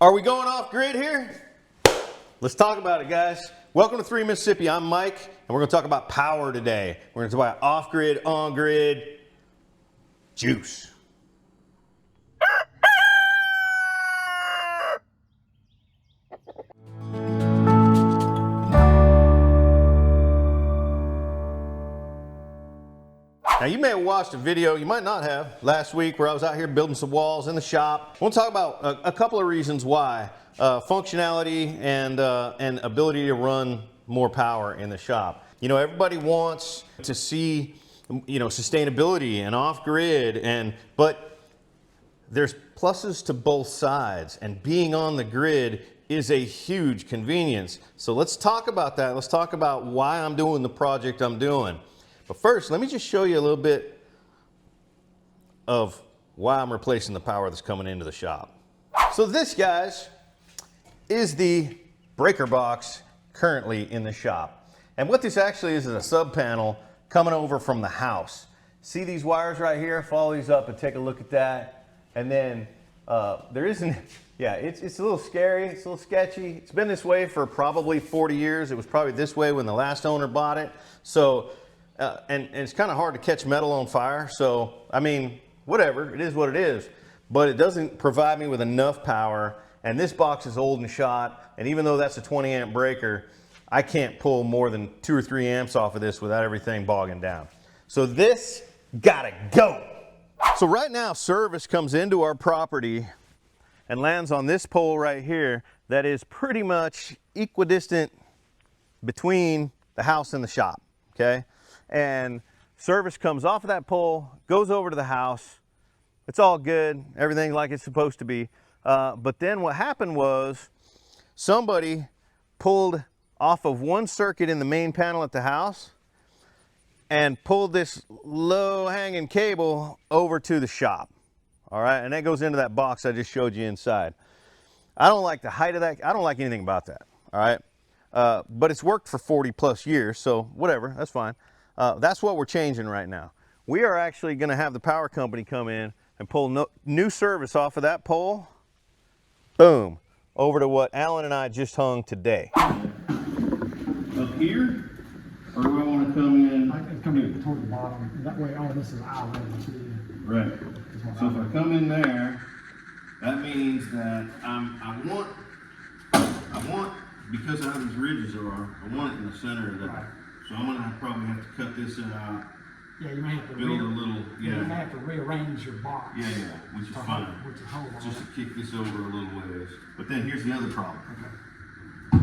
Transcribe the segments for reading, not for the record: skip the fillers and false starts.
Are we going off grid here? Let's talk about it, guys. Welcome to 3 Mississippi. I'm Mike, and we're going to talk about power today. We're going to talk about off grid, on grid, juice. Now, you may have watched a video, you might not have, last week where I was out here building some walls in the shop. We'll talk about a couple of reasons why. Functionality and ability to run more power in the shop. You know, everybody wants to see, sustainability and off-grid, but there's pluses to both sides, and being on the grid is a huge convenience. So let's talk about that. Let's talk about why I'm doing the project I'm doing. But first, let me just show you a little bit of why I'm replacing the power that's coming into the shop. So this, guys, is the breaker box currently in the shop. And what this actually is a sub panel coming over from the house. See these wires right here? Follow these up and take a look at that. And then there isn't, it's a little scary, it's a little sketchy. It's been this way for probably 40 years. It was probably this way when the last owner bought it. So, and it's kind of hard to catch metal on fire. So, I mean, whatever, it is what it is. But it doesn't provide me with enough power. And this box is old and shot. And even though that's a 20 amp breaker, I can't pull more than 2 or 3 amps off of this without everything bogging down. So this gotta go. So right now, service comes into our property and lands on this pole right here that is pretty much equidistant between the house and the shop, okay? And service comes off of that pole, goes over to the house. It's all good, everything like it's supposed to be. But then what happened was somebody pulled off of one circuit in the main panel at the house and pulled this low hanging cable over to the shop. All right, and that goes into that box I just showed you inside. I don't like the height of that. I don't like anything about that. All right, but it's worked for 40 plus years, so whatever, that's fine. That's what we're changing right now. We are actually going to have the power company come in and pull new service off of that pole, boom, over to what Alan and I just hung today. Up here, or do I want to come in? I can come in toward the bottom. That way, all this is eye level too. Right. So if I come in there, that means that I want, because of how these ridges are, I want it in the center of that. Right. So I'm gonna probably have to cut this out. Yeah, you may have to build a little. Yeah. You may have to rearrange your box. Yeah, which is fine. Just to kick this over a little ways. But then here's the other problem. Okay.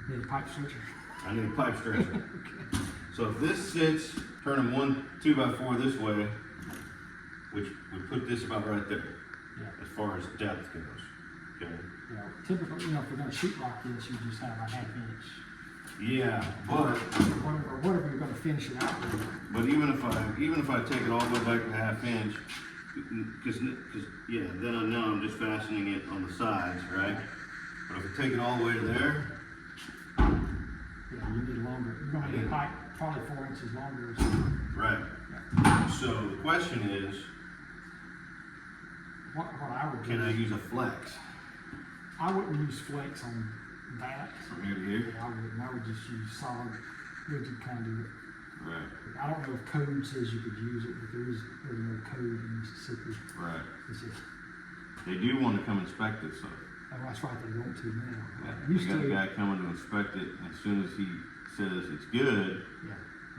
Need a pipe stretcher. I need a pipe stretcher. Okay. So if this sits, turning one 2x4 this way, which would put this about right there, as far as depth goes. Okay. Yeah, typically, if you're going to shoot like this, you just have a 1/2 inch. Yeah, but or whatever you're going to finish it out with. But even if I take it all the way back to 1/2 inch, because then I know I'm just fastening it on the sides, right? But if I take it all the way to there. Yeah, you need longer. You're going to need a pipe probably 4 inches longer or something. Right. Yeah. So the question is, what I would do. Can I use a flex? I wouldn't use flex on that. From here to here? Yeah, I wouldn't. I would just use solid, rigid conduit. Right. I don't know if code says you could use it, but there's no code in Mississippi. Right. Just, they do want to come inspect it, so. Oh, that's right, they want to now. Yeah. You got a guy coming to inspect it, and as soon as he says it's good,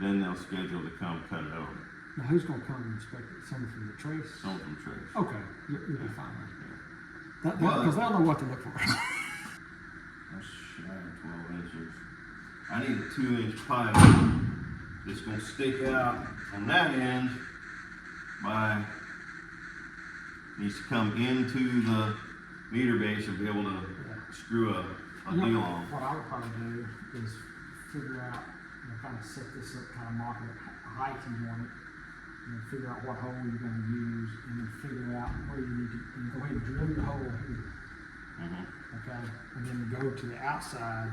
then they'll schedule to come cut it over. Now, who's going to come and inspect it? Someone from the trace? Someone from trace. Okay, you'll be fine. Because they'll know what to look for. That's shy of 12 inches. I need a 2-inch pipe that's going to stick out on that end needs to come into the meter base and be able to screw a deal on. What I would probably do is figure out, kind of set this up, kind of mark it height you want it, and then figure out what hole you're going to use, and then figure out where you need to, and go ahead and drill your hole here. Okay, and then go to the outside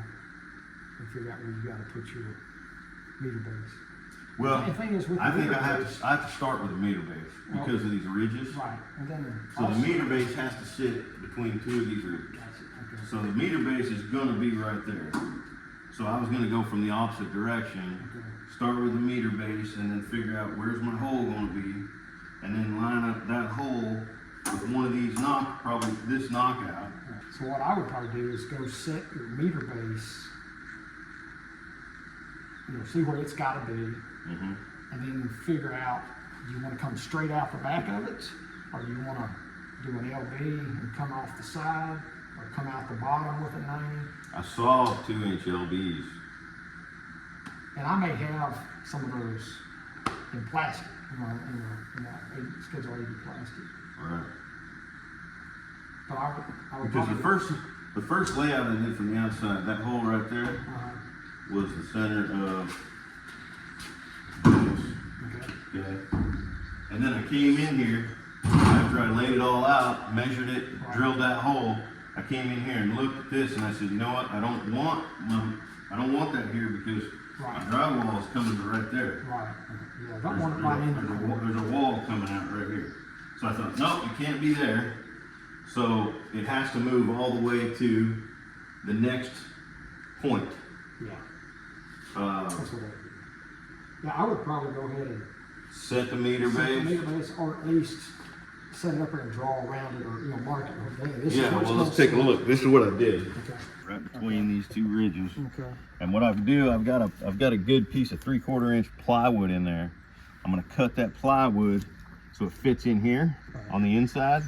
and figure out where you got to put your meter base. Well, The thing is with I the think meter I have base- to start with the meter base because of these ridges. Right, and then. So the also- meter base has to sit between two of these ridges. Gotcha, okay. So the meter base is gonna be right there. So I was gonna go from the opposite direction, Okay. start with the meter base and then figure out where's my hole gonna be, and then line up that hole with one of these probably this knockout. So what I would probably do is go set your meter base, see where it's gotta be, Mm-hmm. and then figure out, do you wanna come straight out the back of it? Or do you wanna do an LB and come off the side, or come out the bottom with a 90? I saw 2-inch LBs. And I may have some of those in plastic, in that Schedule 80 plastic. Right. But I would Because probably. the first layout I did from the outside, that hole right there was the center of this. Okay. Okay. And then I came in here after I laid it all out, measured it, drilled that hole. I came in here and looked at this and I said, you know what? I don't want that here because my drywall is coming to right there. Right, yeah, don't want it right in there. There's a wall coming out right here. So I thought, nope, it can't be there. So it has to move all the way to the next point. Yeah, that's what I would do. Yeah, I would probably go ahead and Set the meter set the base. meter base, or at least set it up and draw around it, or, mark it. Okay, this is Yeah, where it's well, let's gonna take a sit. look. This is what I did. Okay, Right between these two ridges. okay, And what I do, I've got a good piece of 3/4 inch plywood in there. I'm gonna cut that plywood so it fits in here on the inside.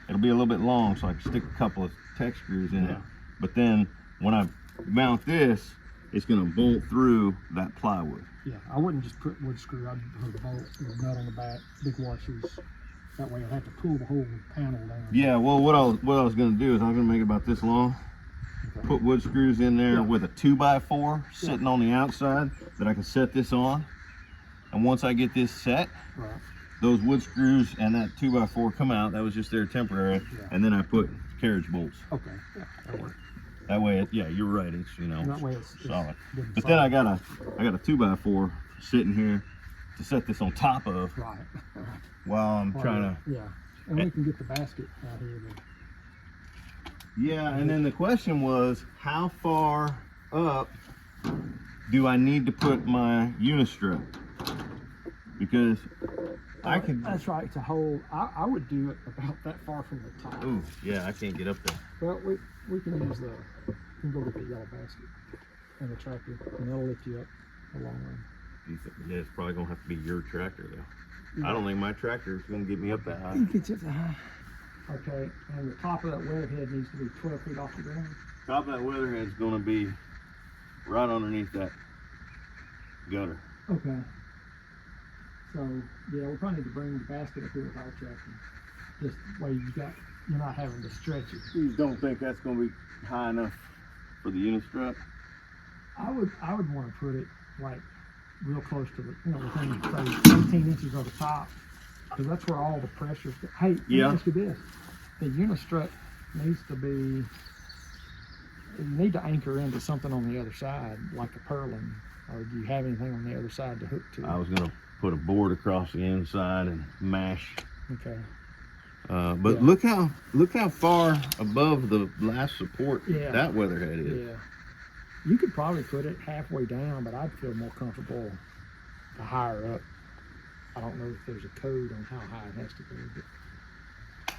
It'll be a little bit long, so I can stick a couple of tech screws in it. But then when I mount this, it's gonna bolt through that plywood. yeah, I wouldn't just put wood screw, I'd put a bolt, nut on the back, big washers. That way I'd have to pull the whole panel down. Yeah, well, what I was gonna do is I'm gonna make it about this long. Okay. Put wood screws in there with a 2x4 sitting on the outside that I can set this on. And once I get this set, Right, those wood screws and that 2x4 come out. That was just there temporary. Yeah. And then I put carriage bolts. okay, yeah, that'll work. That way, yeah, you're right. It's That way it's solid. good and But then I solid. got a 2x4 sitting here to set this on top of Right. while I'm trying to. Yeah, and we can get the basket out here then. Yeah, and then the question was, how far up do I need to put my unistrut? Because I can. That's right, it's a hole. I would do it about that far from the top. Ooh, yeah, I can't get up there. Well, we can use we can go get the yellow basket and the tractor, and that'll lift you up a long way. Yeah, it's probably gonna have to be your tractor though. I don't think my tractor is gonna get me up that high. You get you up the high. Okay, and the top of that weatherhead needs to be 12 feet off the ground. Top of that weatherhead's gonna be right underneath that gutter. Okay. So, yeah, we'll probably need to bring the basket up here with our tractor. Just way you're not having to stretch it. You don't think that's gonna be high enough for the unistrut? I would want to put it like real close to the, within say 18 inches of the top, because that's where all the pressure's. Hey, let me ask you this: the unistrut needs to be. You need to anchor into something on the other side, like a purlin, or do you have anything on the other side to hook to? I was gonna put a board across the inside and mash. Okay. But Yeah. look how far above the last support Yeah. that weatherhead is. Yeah. You could probably put it halfway down, but I'd feel more comfortable the higher up. I don't know if there's a code on how high it has to go, but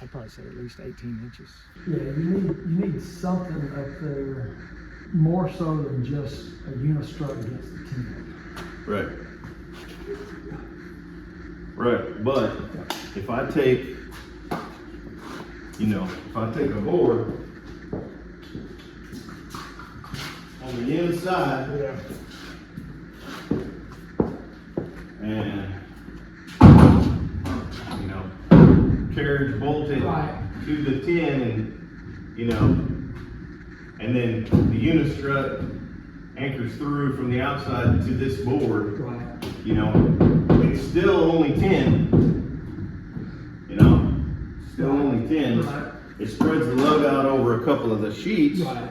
I'd probably say at least 18 inches. Yeah, you need something up there more so than just a unistrut against the tin. Right. Right, but if I take, a board on the inside Yeah. and, carriage bolted Right. to the tin and then the unistrut anchors through from the outside to this board, Right. it's still only 10, still only 10. Right. It spreads the load out over a couple of the sheets. Right.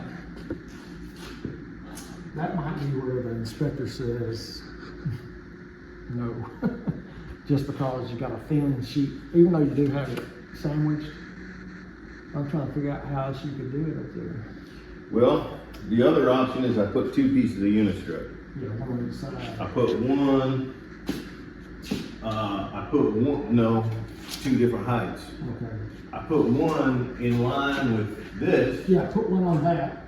That might be where the inspector says, No. Just because you got a thin sheet, even though you do have it sandwiched. I'm trying to figure out how else you could do it up there. Well, the other option is I put 2 pieces of unistrut. Yeah, one on each side. I put no, 2 different heights. Okay. I put one in line with this, Yeah, put one on that.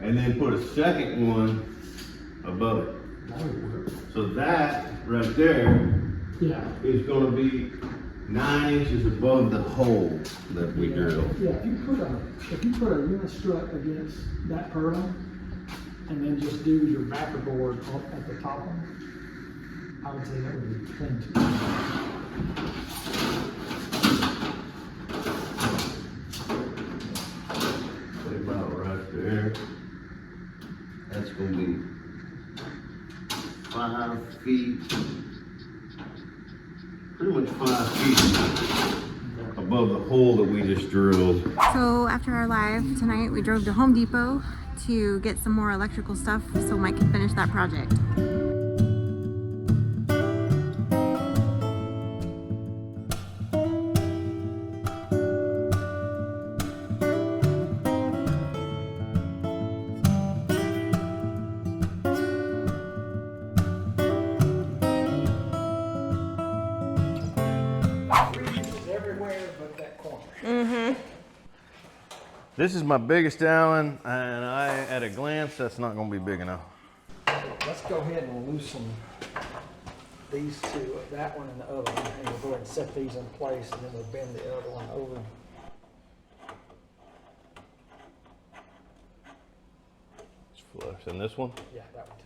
and then put a second one above it. That would work. So that right there Yeah. is going to be 9 inches above the hole that we drilled. Yeah, if you put a unistrut against that purlin, and then just do your backer board up at the top one, I would say that would be plenty. About right there. That's going to be 5 feet. Pretty much 5 feet above the hole that we just drilled. So after our live tonight, we drove to Home Depot to get some more electrical stuff so Mike can finish that project. Everywhere but that corner. This is my biggest Allen, and at a glance, that's not going to be big enough. Let's go ahead and loosen these two, that one and the other one, and we'll go ahead and set these in place, and then we'll bend the other one over. It's flush. And this one? Yeah, that one too.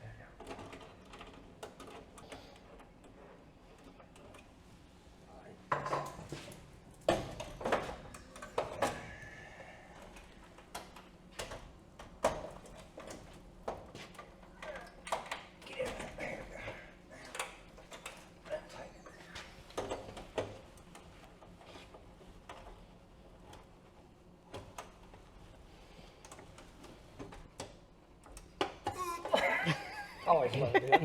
Always love it. Get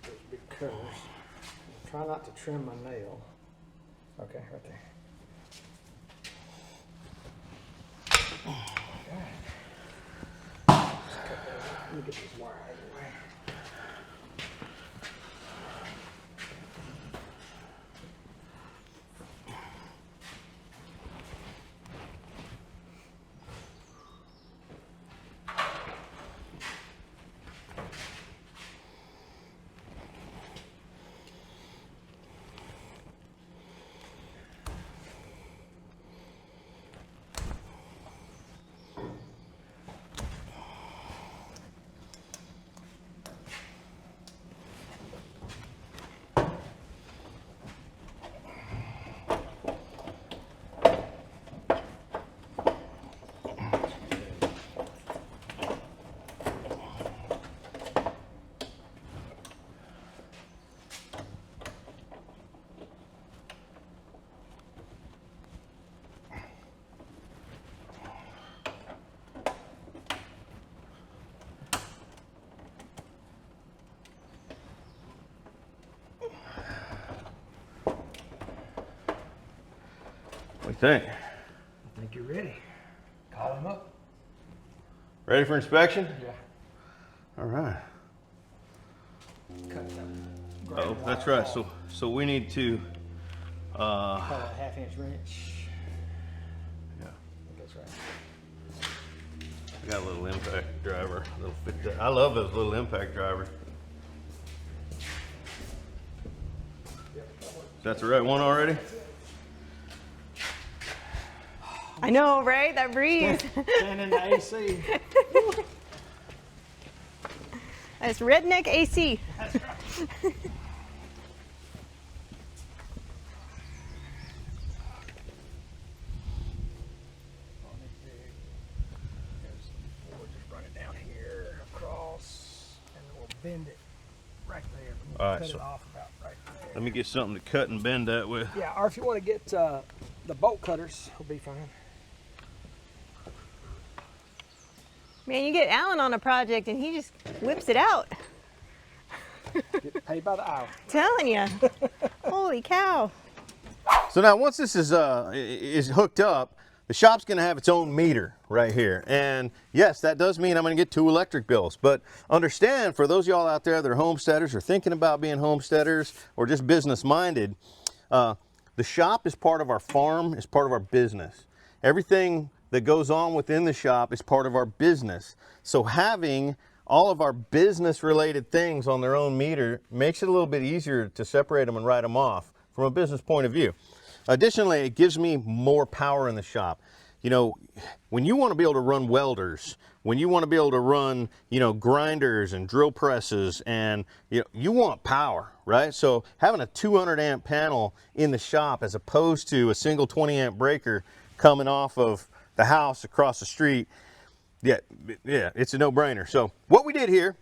those big curves. Try not to trim my nail. Okay, right there. Let me get this wire out of the way. What do you think? I think you're ready. Call him up. Ready for inspection? Yeah. All right. Cut them. Oh, that's right. So we need to. Call it a 1/2-inch wrench. Yeah. I think that's right. I got a little impact driver. That'll fit that. I love those little impact drivers. That's the right one already? I know, right? That breeze. And in the AC. It's redneck AC. That's right. We'll just run it down here, across, and then we'll bend it right there. All right, Cut so it off about right there. let me get something to cut and bend that with. Yeah, or if you want to get the bolt cutters, will be fine. Man, you get Alan on a project and he just whips it out. Get paid by the hour. Telling you. Holy cow. So now once this is hooked up, the shop's gonna have its own meter right here. And yes, that does mean I'm gonna get 2 electric bills. But understand, for those of y'all out there that are homesteaders or thinking about being homesteaders or just business minded, the shop is part of our farm, is part of our business. Everything that goes on within the shop is part of our business. So having all of our business related things on their own meter makes it a little bit easier to separate them and write them off from a business point of view. Additionally, it gives me more power in the shop. You know, when you want to be able to run welders, when you want to be able to run, you know, grinders and drill presses, and you want power, right? So having a 200 amp panel in the shop as opposed to a single 20 amp breaker coming off of the house across the street, yeah, it's a no-brainer. So what we did here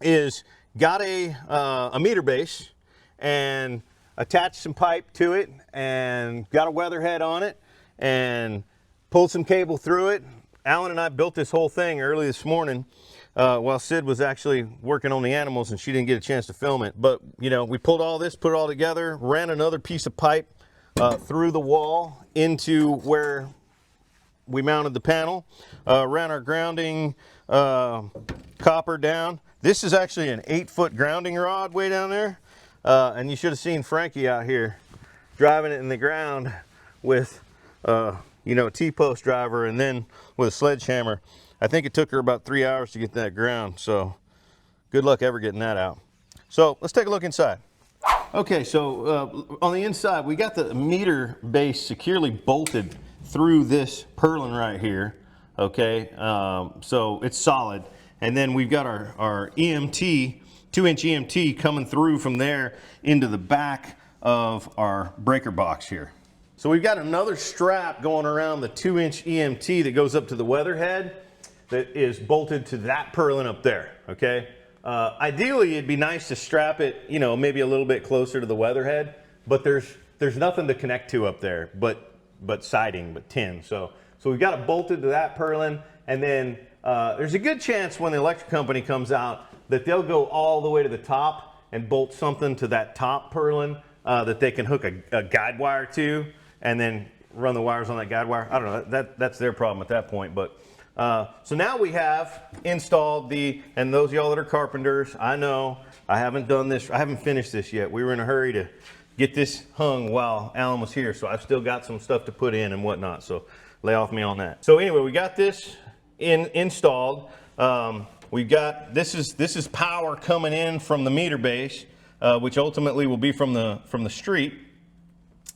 is got a meter base and attached some pipe to it and got a weather head on it and pulled some cable through it. Alan and I built this whole thing early this morning while Sid was actually working on the animals and she didn't get a chance to film it. But you know, we pulled all this, put it all together, ran another piece of pipe through the wall into where we mounted the panel, ran our grounding copper down. This is actually an 8-foot grounding rod way down there. And you should have seen Frankie out here driving it in the ground with, you know, a T-post driver and then with a sledgehammer. I think it took her about 3 hours to get that ground. So good luck ever getting that out. So let's take a look inside. Okay, so on the inside, we got the meter base securely bolted through this purlin right here. Okay, so it's solid. And then we've got our EMT, 2-inch EMT coming through from there into the back of our breaker box here. So we've got another strap going around the 2-inch EMT that goes up to the weather head that is bolted to that purlin up there, okay? Ideally, it'd be nice to strap it, you know, maybe a little bit closer to the weather head, but there's nothing to connect to up there but siding, but tin. So we've got it bolted to that purlin, and then there's a good chance when the electric company comes out that they'll go all the way to the top and bolt something to that top purlin that they can hook a guide wire to and then run the wires on that guide wire. I don't know, that's their problem at that point. But so now we have installed and those of y'all that are carpenters, I know I haven't done this, I haven't finished this yet. We were in a hurry to get this hung while Alan was here, so I've still got some stuff to put in and whatnot, so lay off me on that. So anyway, we got this installed. We've got, this is power coming in from the meter base, which ultimately will be from the street.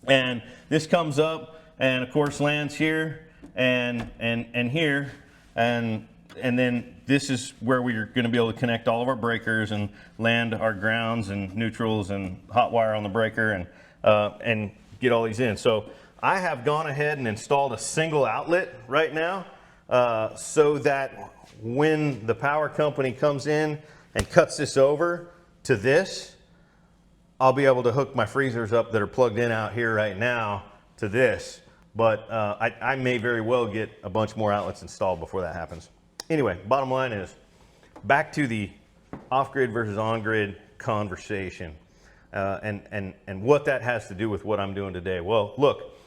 And this comes up and of course lands here and here. And then this is where we're going to be able to connect all of our breakers and land our grounds and neutrals and hot wire on the breaker and get all these in. So I have gone ahead and installed a single outlet right now so that when the power company comes in and cuts this over to this, I'll be able to hook my freezers up that are plugged in out here right now to this. But I may very well get a bunch more outlets installed before that happens. Anyway, bottom line is back to the off-grid versus on-grid conversation and what that has to do with what I'm doing today. Well, look,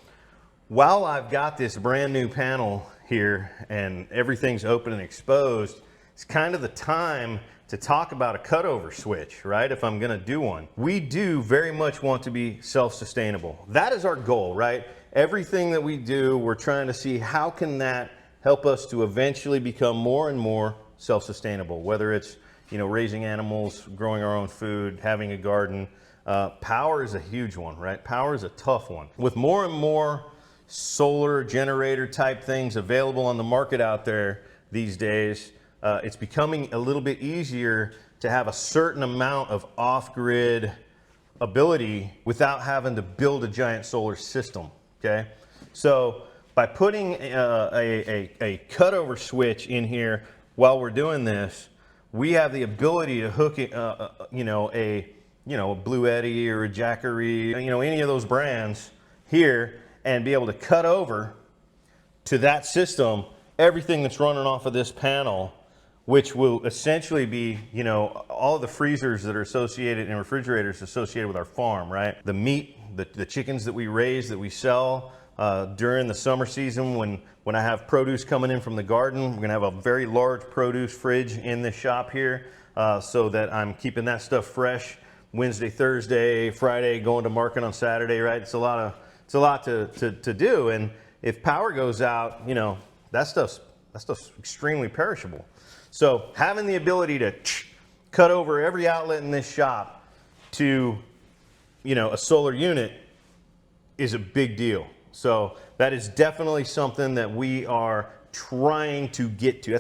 while I've got this brand new panel here and everything's open and exposed, it's kind of the time to talk about a cutover switch, right? If I'm gonna do one. We do very much want to be self-sustainable. That is our goal, right? Everything that we do, we're trying to see how can that help us to eventually become more and more self-sustainable, whether it's, you know, raising animals, growing our own food, having a garden. Power is a huge one, right? Power is a tough one. With more and more solar generator type things available on the market out there these days, it's becoming a little bit easier to have a certain amount of off-grid ability without having to build a giant solar system, okay? So by putting a cutover switch in here while we're doing this, we have the ability to hook it, you know, a Blue Eddy or a Jackery, you know, any of those brands here, and be able to cut over to that system everything that's running off of this panel, which will essentially be, you know, all of the freezers that are associated and refrigerators associated with our farm, right? The meat, the chickens that we raise, that we sell during the summer season when I have produce coming in from the garden. We're gonna have a very large produce fridge in this shop here so that I'm keeping that stuff fresh Wednesday, Thursday, Friday, going to market on Saturday, right? It's a lot to do. And if power goes out, you know, that stuff's extremely perishable. So having the ability to cut over every outlet in this shop to, you know, a solar unit is a big deal. So that is definitely something that we are trying to get to.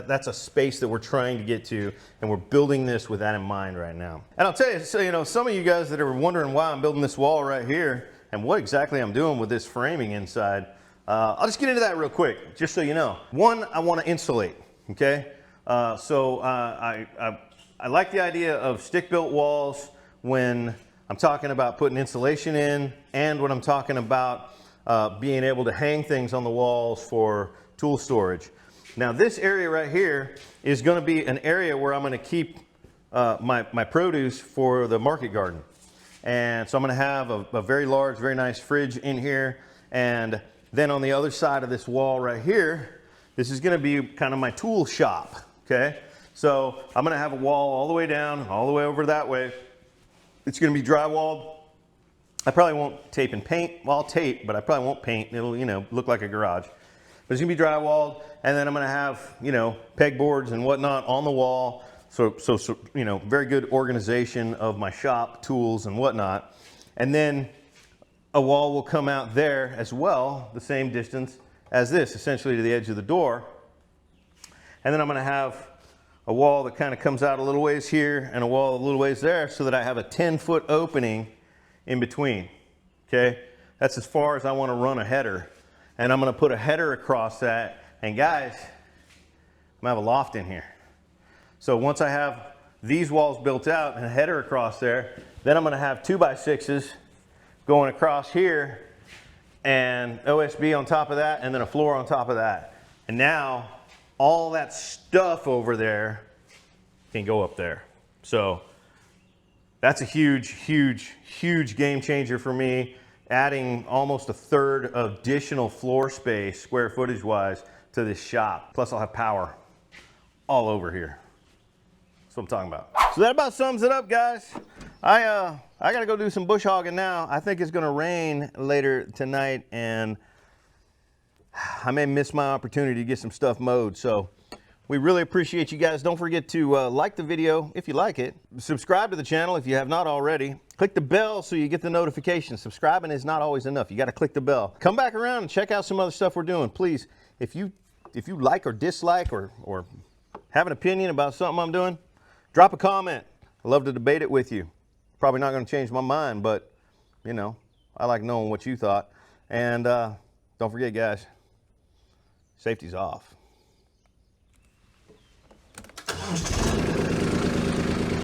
That's a space that we're trying to get to, and we're building this with that in mind right now. And I'll tell you, so, you know, some of you guys that are wondering why I'm building this wall right here and what exactly I'm doing with this framing inside, I'll just get into that real quick, just so you know. One, I want to insulate, okay? I like the idea of stick-built walls when I'm talking about putting insulation in, and when I'm talking about being able to hang things on the walls for tool storage. Now this area right here is going to be an area where I'm going to keep my produce for the market garden. And so I'm going to have a very large, very nice fridge in here. And then on the other side of this wall right here, this is going to be kind of my tool shop. Okay. So I'm going to have a wall all the way down, all the way over that way. It's going to be drywalled. I probably won't tape and paint. Well, I'll tape, but I probably won't paint. It'll, you know, look like a garage. But it's going to be drywalled, and then I'm going to have, you know, pegboards and whatnot on the wall. So, you know, very good organization of my shop tools and whatnot. And then a wall will come out there as well, the same distance as this, essentially to the edge of the door. And then I'm going to have a wall that kind of comes out a little ways here and a wall a little ways there, so that I have a 10-foot opening in between. Okay, that's as far as I want to run a header. And I'm going to put a header across that. And guys, I'm going to have a loft in here. So once I have these walls built out and a header across there, then I'm going to have 2x6s going across here, and OSB on top of that, and then a floor on top of that. And now all that stuff over there can go up there. So that's a huge game changer for me, adding almost a third of additional floor space, square footage wise, to this shop. Plus I'll have power all over here. That's what I'm talking about. So that about sums it up, guys. I gotta go do some bush hogging now. I think it's gonna rain later tonight, and I may miss my opportunity to get some stuff mowed. So we really appreciate you guys. Don't forget to like the video if you like it. Subscribe to the channel if you have not already. Click the bell so you get the notifications. Subscribing is not always enough. You got to click the bell. Come back around and check out some other stuff we're doing. Please, if you like or dislike or have an opinion about something I'm doing, drop a comment. I love to debate it with you. Probably not going to change my mind, but you know, I like knowing what you thought. And don't forget, guys, safety's off.